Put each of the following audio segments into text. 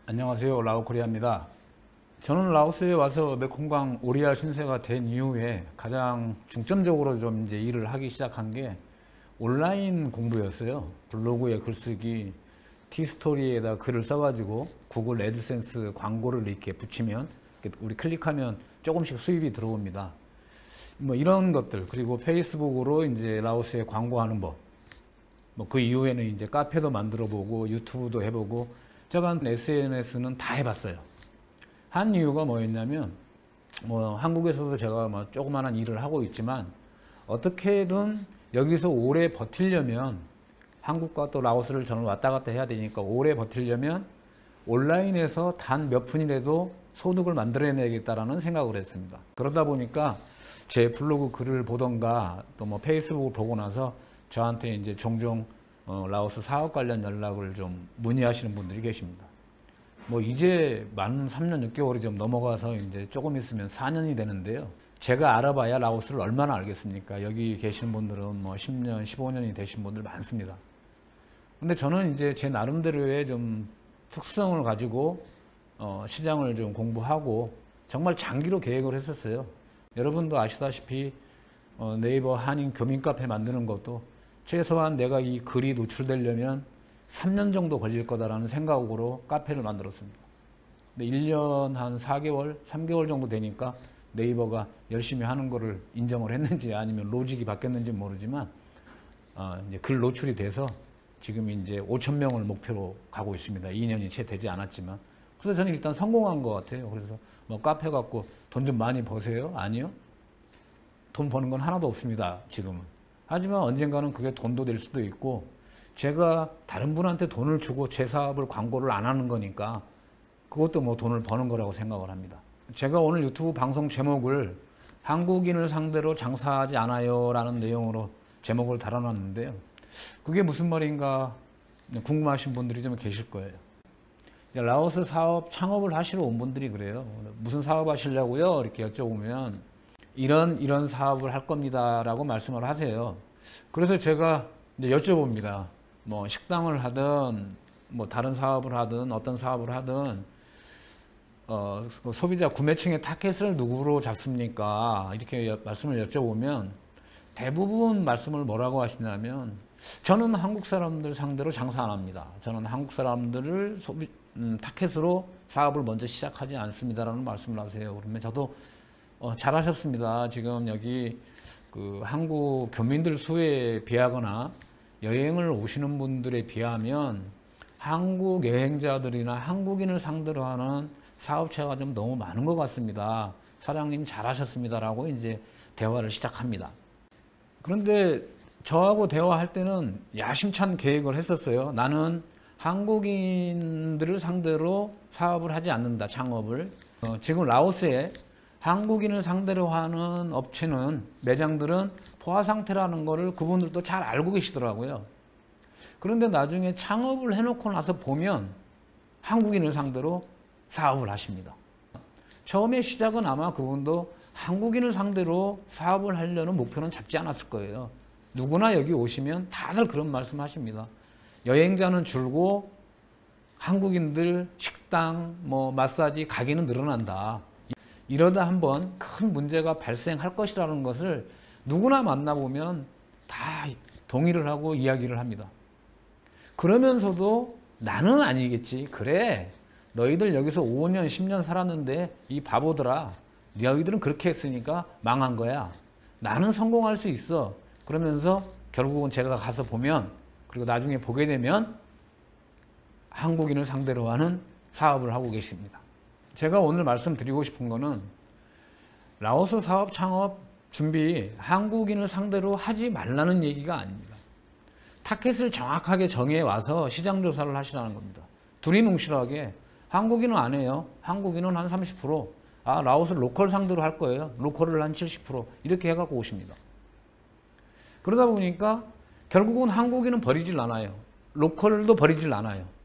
안녕하세요. 라오코리아입니다. 저는 라오스에 와서 메콩강 오리알 신세가 된 이후에 가장 중점적으로 좀 이제 일을 하기 시작한 게 온라인 공부였어요. 블로그에 글쓰기, 티스토리에다 글을 써가지고 구글 애드센스 광고를 이렇게 붙이면 우리 클릭하면 조금씩 수입이 들어옵니다. 뭐 이런 것들, 그리고 페이스북으로 이제 라오스에 광고하는 법, 뭐 그 이후에는 이제 카페도 만들어 보고 유튜브도 해보고 제가 SNS는 다 해봤어요. 한 이유가 뭐였냐면 뭐 한국에서도 제가 뭐 조그마한 일을 하고 있지만 어떻게든 여기서 오래 버티려면 한국과 또 라오스를 저는 왔다 갔다 해야 되니까 오래 버티려면 온라인에서 단 몇 푼이라도 소득을 만들어내야겠다라는 생각을 했습니다. 그러다 보니까 제 블로그 글을 보던가 또 뭐 페이스북을 보고 나서 저한테 이제 종종 라오스 사업 관련 연락을 좀 문의하시는 분들이 계십니다. 뭐 이제 만 3년 6개월이 좀 넘어가서 이제 조금 있으면 4년이 되는데요. 제가 알아봐야 라오스를 얼마나 알겠습니까? 여기 계시는 분들은 뭐 10년, 15년이 되신 분들 많습니다. 근데 저는 이제 제 나름대로의 좀 특성을 가지고 시장을 좀 공부하고 정말 장기로 계획을 했었어요. 여러분도 아시다시피 네이버 한인 교민 카페 만드는 것도 최소한 내가 이 글이 노출되려면 3년 정도 걸릴 거다라는 생각으로 카페를 만들었습니다. 근데 1년 한 4개월, 3개월 정도 되니까 네이버가 열심히 하는 거를 인정을 했는지 아니면 로직이 바뀌었는지 모르지만 이제 글 노출이 돼서 지금 이제 5,000명을 목표로 가고 있습니다. 2년이 채 되지 않았지만. 그래서 저는 일단 성공한 것 같아요. 그래서 뭐 카페 갖고 돈 좀 많이 버세요? 아니요. 돈 버는 건 하나도 없습니다. 지금은. 하지만 언젠가는 그게 돈도 될 수도 있고 제가 다른 분한테 돈을 주고 제 사업을 광고를 안 하는 거니까 그것도 뭐 돈을 버는 거라고 생각을 합니다. 제가 오늘 유튜브 방송 제목을 한국인을 상대로 장사하지 않아요 라는 내용으로 제목을 달아놨는데요. 그게 무슨 말인가 궁금하신 분들이 좀 계실 거예요. 라오스 사업 창업을 하시러 온 분들이 그래요. 무슨 사업 하시려고요? 이렇게 여쭤보면 이런 사업을 할 겁니다 라고 말씀을 하세요. 그래서 제가 이제 여쭤봅니다. 뭐 식당을 하든 뭐 다른 사업을 하든 어떤 사업을 하든 소비자 구매층의 타겟을 누구로 잡습니까? 이렇게 말씀을 여쭤보면 대부분 말씀을 뭐라고 하시냐면 저는 한국 사람들 상대로 장사 안 합니다. 저는 한국 사람들을 타겟으로 사업을 먼저 시작하지 않습니다라는 말씀을 하세요. 그러면 저도 잘하셨습니다. 지금 여기 그 한국 교민들 수에 비하거나 여행을 오시는 분들에 비하면 한국 여행자들이나 한국인을 상대로 하는 사업체가 좀 너무 많은 것 같습니다. 사장님 잘하셨습니다라고 이제 대화를 시작합니다. 그런데 저하고 대화할 때는 야심찬 계획을 했었어요. 나는 한국인들을 상대로 사업을 하지 않는다, 창업을. 지금 라오스에 한국인을 상대로 하는 업체는, 매장들은 포화 상태라는 거를 그분들도 잘 알고 계시더라고요. 그런데 나중에 창업을 해놓고 나서 보면 한국인을 상대로 사업을 하십니다. 처음에 시작은 아마 그분도 한국인을 상대로 사업을 하려는 목표는 잡지 않았을 거예요. 누구나 여기 오시면 다들 그런 말씀 하십니다. 여행자는 줄고 한국인들 식당, 뭐 마사지 가게는 늘어난다. 이러다 한번 큰 문제가 발생할 것이라는 것을 누구나 만나보면 다 동의를 하고 이야기를 합니다. 그러면서도 나는 아니겠지. 그래, 너희들 여기서 5년, 10년 살았는데 이 바보들아, 너희들은 그렇게 했으니까 망한 거야. 나는 성공할 수 있어. 그러면서 결국은 제가 가서 보면, 그리고 나중에 보게 되면 한국인을 상대로 하는 사업을 하고 계십니다. 제가 오늘 말씀드리고 싶은 거는 라오스 사업 창업 준비 한국인을 상대로 하지 말라는 얘기가 아닙니다. 타겟을 정확하게 정해 와서 시장 조사를 하시라는 겁니다. 두리뭉실하게 한국인은 안 해요. 한국인은 한 30%, 라오스 로컬 상대로 할 거예요. 로컬을 한 70% 이렇게 해갖고 오십니다. 그러다 보니까 결국은 한국인은 버리질 않아요. 로컬도 버리질 않아요.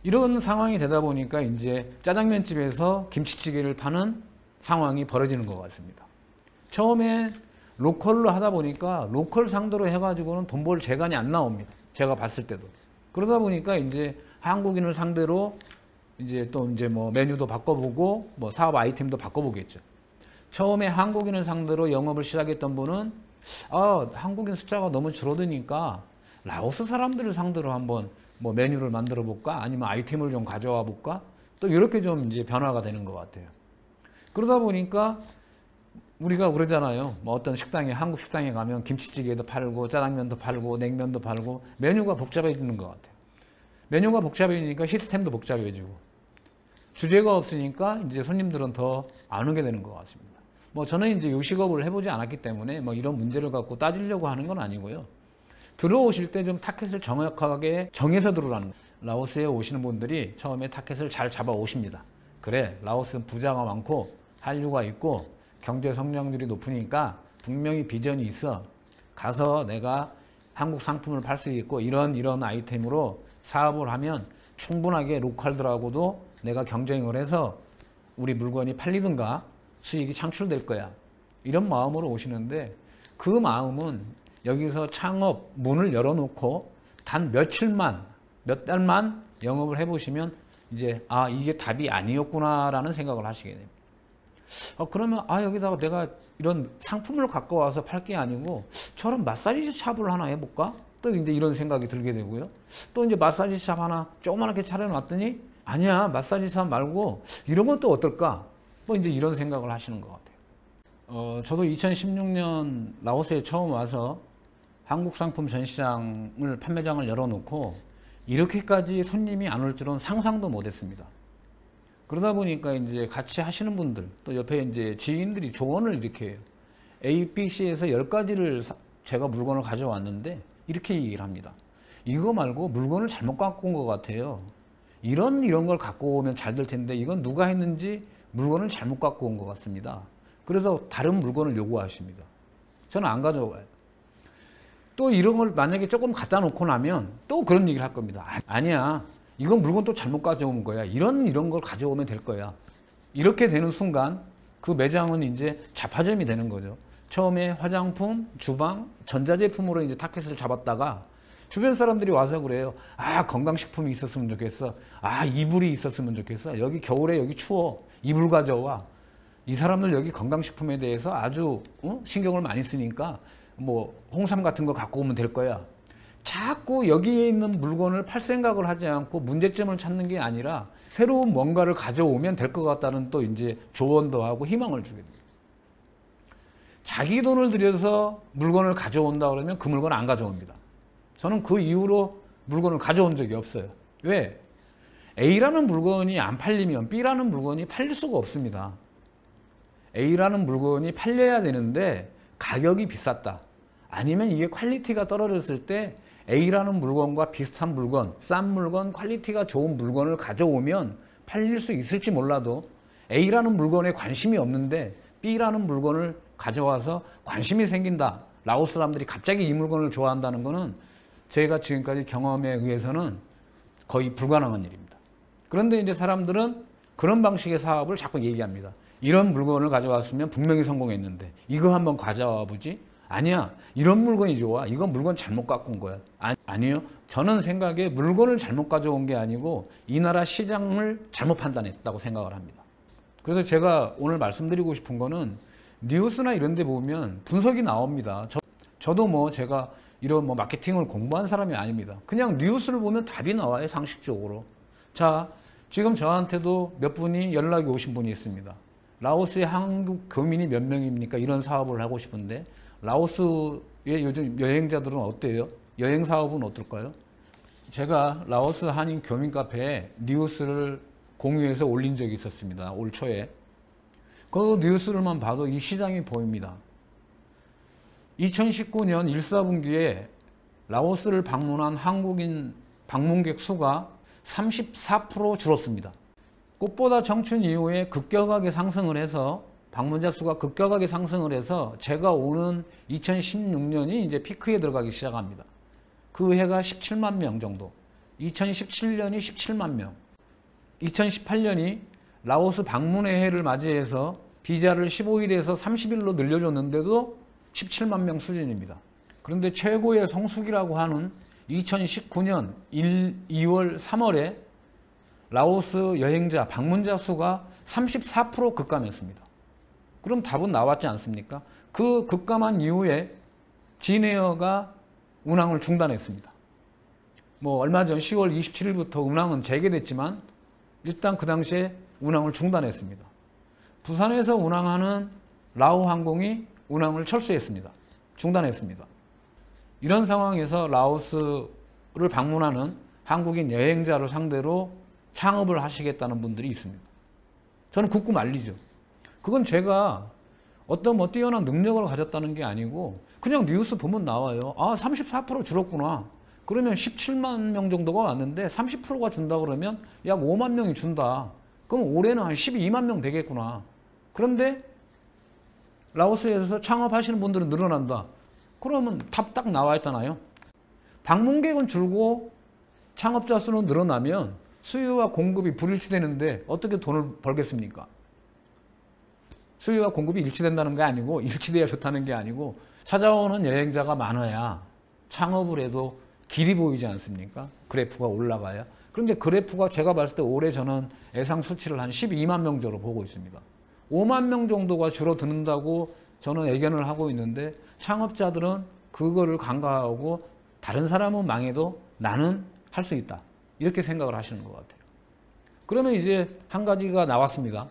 이런 상황이 되다 보니까 이제 짜장면집에서 김치찌개를 파는 상황이 벌어지는 것 같습니다. 처음에 로컬로 하다 보니까 로컬 상대로 해가지고는 돈 벌 재간이 안 나옵니다. 제가 봤을 때도. 그러다 보니까 이제 한국인을 상대로 이제 또 이제 뭐 메뉴도 바꿔보고 뭐 사업 아이템도 바꿔보겠죠. 처음에 한국인을 상대로 영업을 시작했던 분은 한국인 숫자가 너무 줄어드니까 라오스 사람들을 상대로 한번 뭐 메뉴를 만들어 볼까? 아니면 아이템을 좀 가져와 볼까? 또 이렇게 좀 이제 변화가 되는 것 같아요. 그러다 보니까 우리가 그러잖아요. 뭐 어떤 식당에, 한국 식당에 가면 김치찌개도 팔고 짜장면도 팔고 냉면도 팔고 메뉴가 복잡해지는 것 같아요. 메뉴가 복잡해지니까 시스템도 복잡해지고 주제가 없으니까 이제 손님들은 더 안 오게 되는 것 같습니다. 뭐 저는 이제 요식업을 해보지 않았기 때문에 뭐 이런 문제를 갖고 따지려고 하는 건 아니고요. 들어오실 때 좀 타켓을 정확하게 정해서 들어오라는 거예요. 라오스에 오시는 분들이 처음에 타켓을 잘 잡아 오십니다. 그래, 라오스는 부자가 많고 한류가 있고 경제 성장률이 높으니까 분명히 비전이 있어. 가서 내가 한국 상품을 팔 수 있고 이런 아이템으로 사업을 하면 충분하게 로컬들하고도 내가 경쟁을 해서 우리 물건이 팔리든가 수익이 창출될 거야. 이런 마음으로 오시는데 그 마음은 여기서 창업 문을 열어놓고 단 며칠만, 몇 달만 영업을 해보시면 이제 이게 답이 아니었구나라는 생각을 하시게 됩니다. 그러면 여기다가 내가 이런 상품을 갖고 와서 팔 게 아니고 저런 마사지 샵을 하나 해볼까? 또 이제 이런 생각이 들게 되고요. 또 이제 마사지 샵 하나 조그맣게 차려놨더니 아니야, 마사지 샵 말고 이런 건 또 어떨까? 뭐 이제 이런 생각을 하시는 것 같아요. 저도 2016년 라오스에 처음 와서 한국 상품 전시장을 판매장을 열어놓고 이렇게까지 손님이 안 올 줄은 상상도 못했습니다. 그러다 보니까 이제 같이 하시는 분들 또 옆에 이제 지인들이 조언을 이렇게 해요. A, B, C에서 10가지를 제가 물건을 가져왔는데 이렇게 얘기를 합니다. 이거 말고 물건을 잘못 갖고 온 것 같아요. 이런 걸 갖고 오면 잘 될 텐데 이건 누가 했는지 물건을 잘못 갖고 온 것 같습니다. 그래서 다른 물건을 요구하십니다. 저는 안 가져와요. 또 이런 걸 만약에 조금 갖다 놓고 나면 또 그런 얘기를 할 겁니다. 아니야, 이건 물건 또 잘못 가져온 거야. 이런 걸 가져오면 될 거야. 이렇게 되는 순간 그 매장은 이제 잡화점이 되는 거죠. 처음에 화장품, 주방, 전자제품으로 이제 타켓을 잡았다가 주변 사람들이 와서 그래요. 건강식품이 있었으면 좋겠어. 이불이 있었으면 좋겠어. 여기 겨울에 여기 추워. 이불 가져와. 이 사람들 여기 건강식품에 대해서 아주 신경을 많이 쓰니까 뭐 홍삼 같은 거 갖고 오면 될 거야. 자꾸 여기에 있는 물건을 팔 생각을 하지 않고 문제점을 찾는 게 아니라 새로운 뭔가를 가져오면 될 것 같다는 또 이제 조언도 하고 희망을 주게 됩니다. 자기 돈을 들여서 물건을 가져온다 그러면 그 물건 안 가져옵니다. 저는 그 이후로 물건을 가져온 적이 없어요. 왜? A라는 물건이 안 팔리면 B라는 물건이 팔릴 수가 없습니다. A라는 물건이 팔려야 되는데 가격이 비쌌다. 아니면 이게 퀄리티가 떨어졌을 때 A라는 물건과 비슷한 물건, 싼 물건, 퀄리티가 좋은 물건을 가져오면 팔릴 수 있을지 몰라도 A라는 물건에 관심이 없는데 B라는 물건을 가져와서 관심이 생긴다. 라오스 사람들이 갑자기 이 물건을 좋아한다는 것은 제가 지금까지 경험에 의해서는 거의 불가능한 일입니다. 그런데 이제 사람들은 그런 방식의 사업을 자꾸 얘기합니다. 이런 물건을 가져왔으면 분명히 성공했는데 이거 한번 가져와 보지? 아니야, 이런 물건이 좋아. 이건 물건 잘못 갖고 온 거야. 아니요, 저는 생각에 물건을 잘못 가져온 게 아니고 이 나라 시장을 잘못 판단했다고 생각을 합니다. 그래서 제가 오늘 말씀드리고 싶은 거는 뉴스나 이런 데 보면 분석이 나옵니다. 저도 뭐 제가 이런 뭐 마케팅을 공부한 사람이 아닙니다. 그냥 뉴스를 보면 답이 나와요, 상식적으로. 자, 지금 저한테도 몇 분이 연락이 오신 분이 있습니다. 라오스의 한국 교민이 몇 명입니까? 이런 사업을 하고 싶은데 라오스의 요즘 여행자들은 어때요? 여행 사업은 어떨까요? 제가 라오스 한인 교민 카페에 뉴스를 공유해서 올린 적이 있었습니다. 올 초에. 그 뉴스를만 봐도 이 시장이 보입니다. 2019년 1사분기에 라오스를 방문한 한국인 방문객 수가 34% 줄었습니다. 꽃보다 청춘 이후에 급격하게 상승을 해서 방문자 수가 급격하게 상승을 해서 제가 오는 2016년이 이제 피크에 들어가기 시작합니다. 그 해가 17만 명 정도. 2017년이 17만 명. 2018년이 라오스 방문의 해를 맞이해서 비자를 15일에서 30일로 늘려줬는데도 17만 명 수준입니다. 그런데 최고의 성수기라고 하는 2019년 2월, 3월에 라오스 여행자, 방문자 수가 34% 급감했습니다. 그럼 답은 나왔지 않습니까? 그 급감한 이후에 진에어가 운항을 중단했습니다. 뭐 얼마 전 10월 27일부터 운항은 재개됐지만 일단 그 당시에 운항을 중단했습니다. 부산에서 운항하는 라오항공이 운항을 철수했습니다. 중단했습니다. 이런 상황에서 라오스를 방문하는 한국인 여행자를 상대로 창업을 하시겠다는 분들이 있습니다. 저는 굳고 말리죠. 그건 제가 어떤 뭐 뛰어난 능력을 가졌다는 게 아니고 그냥 뉴스 보면 나와요. 아, 34% 줄었구나. 그러면 17만 명 정도가 왔는데 30%가 준다 그러면 약 5만 명이 준다. 그럼 올해는 한 12만 명 되겠구나. 그런데 라오스에서 창업하시는 분들은 늘어난다. 그러면 답 딱 나와 있잖아요. 방문객은 줄고 창업자 수는 늘어나면 수요와 공급이 불일치되는데 어떻게 돈을 벌겠습니까? 수요와 공급이 일치된다는 게 아니고 일치돼야 좋다는 게 아니고 찾아오는 여행자가 많아야 창업을 해도 길이 보이지 않습니까? 그래프가 올라가야. 그런데 그래프가 제가 봤을 때 올해 저는 예상 수치를 한 12만 명 정도로 보고 있습니다. 5만 명 정도가 줄어든다고 저는 예견을 하고 있는데 창업자들은 그거를 간과하고 다른 사람은 망해도 나는 할 수 있다. 이렇게 생각을 하시는 것 같아요. 그러면 이제 한 가지가 나왔습니다.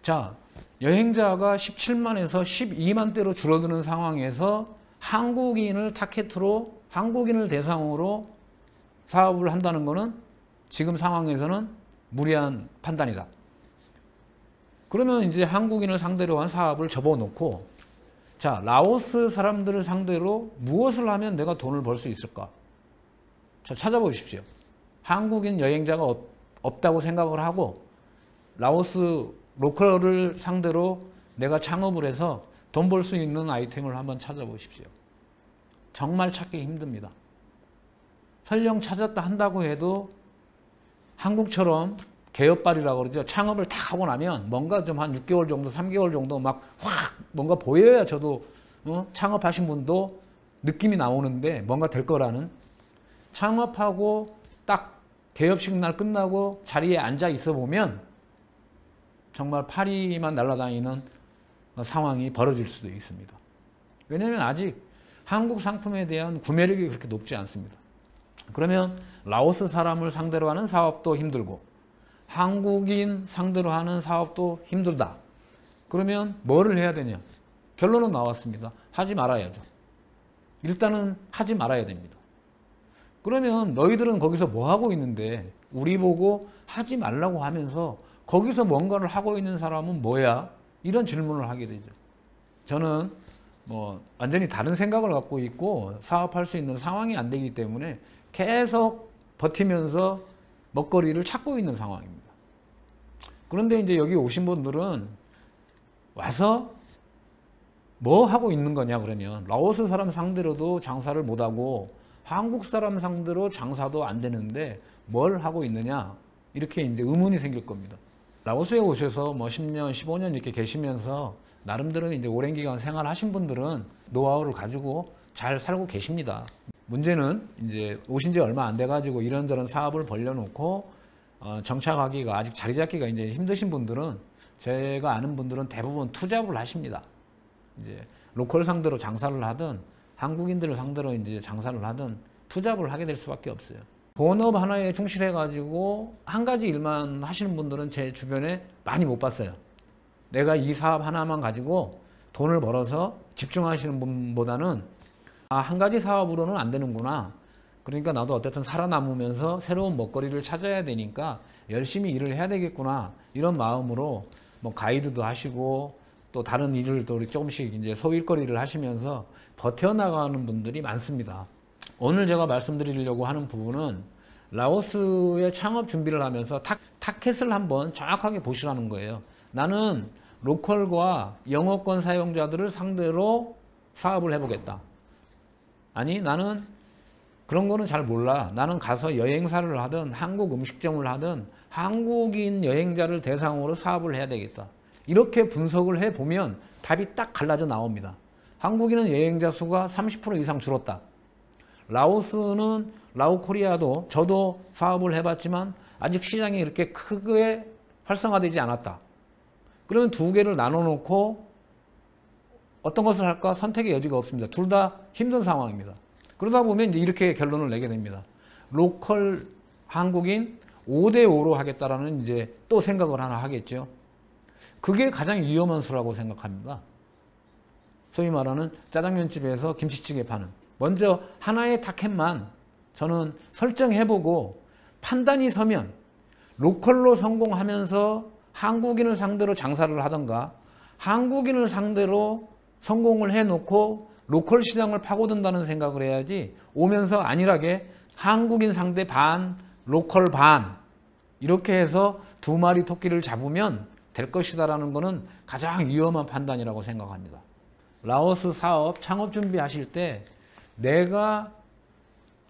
자, 여행자가 17만에서 12만대로 줄어드는 상황에서 한국인을 타겟으로 한국인을 대상으로 사업을 한다는 것은 지금 상황에서는 무리한 판단이다. 그러면 이제 한국인을 상대로 한 사업을 접어놓고 자, 라오스 사람들을 상대로 무엇을 하면 내가 돈을 벌 수 있을까? 자, 찾아보십시오. 한국인 여행자가 없다고 생각을 하고 라오스 로컬을 상대로 내가 창업을 해서 돈 벌 수 있는 아이템을 한번 찾아보십시오. 정말 찾기 힘듭니다. 설령 찾았다 한다고 해도 한국처럼 개업발이라고 그러죠. 창업을 딱 하고 나면 뭔가 좀 한 6개월 정도, 3개월 정도 막 확 뭔가 보여야 저도 창업하신 분도 느낌이 나오는데 뭔가 될 거라는. 창업하고 딱 개업식 날 끝나고 자리에 앉아 있어 보면 정말 파리만 날아다니는 상황이 벌어질 수도 있습니다. 왜냐하면 아직 한국 상품에 대한 구매력이 그렇게 높지 않습니다. 그러면 라오스 사람을 상대로 하는 사업도 힘들고 한국인 상대로 하는 사업도 힘들다. 그러면 뭐를 해야 되냐? 결론은 나왔습니다. 하지 말아야죠. 일단은 하지 말아야 됩니다. 그러면 너희들은 거기서 뭐 하고 있는데 우리 보고 하지 말라고 하면서 거기서 뭔가를 하고 있는 사람은 뭐야? 이런 질문을 하게 되죠. 저는 뭐 완전히 다른 생각을 갖고 있고 사업할 수 있는 상황이 안 되기 때문에 계속 버티면서 먹거리를 찾고 있는 상황입니다. 그런데 이제 여기 오신 분들은 와서 뭐 하고 있는 거냐 그러면 라오스 사람 상대로도 장사를 못하고 한국 사람 상대로 장사도 안 되는데 뭘 하고 있느냐 이렇게 이제 의문이 생길 겁니다. 라오스에 오셔서 뭐 10년, 15년 이렇게 계시면서 나름대로 이제 오랜 기간 생활하신 분들은 노하우를 가지고 잘 살고 계십니다. 문제는 이제 오신 지 얼마 안 돼가지고 이런저런 사업을 벌려놓고 정착하기가 아직 자리 잡기가 이제 힘드신 분들은 제가 아는 분들은 대부분 투잡을 하십니다. 이제 로컬 상대로 장사를 하든 한국인들을 상대로 이제 장사를 하든 투잡을 하게 될 수밖에 없어요. 본업 하나에 충실해가지고 한 가지 일만 하시는 분들은 제 주변에 많이 못 봤어요. 내가 이 사업 하나만 가지고 돈을 벌어서 집중하시는 분보다는 아, 한 가지 사업으로는 안 되는구나. 그러니까 나도 어쨌든 살아남으면서 새로운 먹거리를 찾아야 되니까 열심히 일을 해야 되겠구나. 이런 마음으로 뭐 가이드도 하시고 또 다른 일을 또 조금씩 이제 소일거리를 하시면서 버텨나가는 분들이 많습니다. 오늘 제가 말씀드리려고 하는 부분은 라오스의 창업 준비를 하면서 타켓을 한번 정확하게 보시라는 거예요. 나는 로컬과 영어권 사용자들을 상대로 사업을 해보겠다. 아니 나는 그런 거는 잘 몰라. 나는 가서 여행사를 하든 한국 음식점을 하든 한국인 여행자를 대상으로 사업을 해야 되겠다. 이렇게 분석을 해보면 답이 딱 갈라져 나옵니다. 한국인은 여행자 수가 30% 이상 줄었다. 라오스는 라오코리아도 저도 사업을 해봤지만 아직 시장이 이렇게 크게 활성화되지 않았다. 그러면 두 개를 나눠 놓고 어떤 것을 할까 선택의 여지가 없습니다. 둘 다 힘든 상황입니다. 그러다 보면 이제 이렇게 결론을 내게 됩니다. 로컬 한국인 5대5로 하겠다라는 이제 또 생각을 하나 하겠죠. 그게 가장 위험한 수라고 생각합니다. 소위 말하는 짜장면집에서 김치찌개 파는. 먼저 하나의 타켓만 저는 설정해보고 판단이 서면 로컬로 성공하면서 한국인을 상대로 장사를 하던가 한국인을 상대로 성공을 해놓고 로컬 시장을 파고든다는 생각을 해야지 오면서 안일하게 한국인 상대 반, 로컬 반 이렇게 해서 두 마리 토끼를 잡으면 될 것이다라는 것은 가장 위험한 판단이라고 생각합니다. 라오스 사업 창업 준비하실 때 내가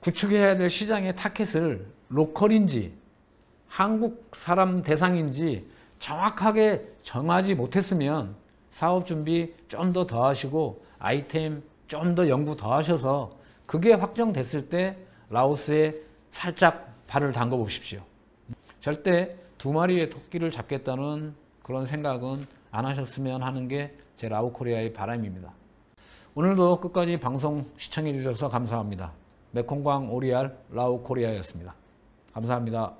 구축해야 될 시장의 타켓을 로컬인지 한국 사람 대상인지 정확하게 정하지 못했으면 사업 준비 좀 더 하시고 아이템 좀 더 연구 더 하셔서 그게 확정됐을 때 라오스에 살짝 발을 담궈 보십시오. 절대 두 마리의 토끼를 잡겠다는 그런 생각은 안 하셨으면 하는 게 제 라오코리아의 바람입니다. 오늘도 끝까지 방송 시청해 주셔서 감사합니다. 메콩광 오리알 라오코리아였습니다. 감사합니다.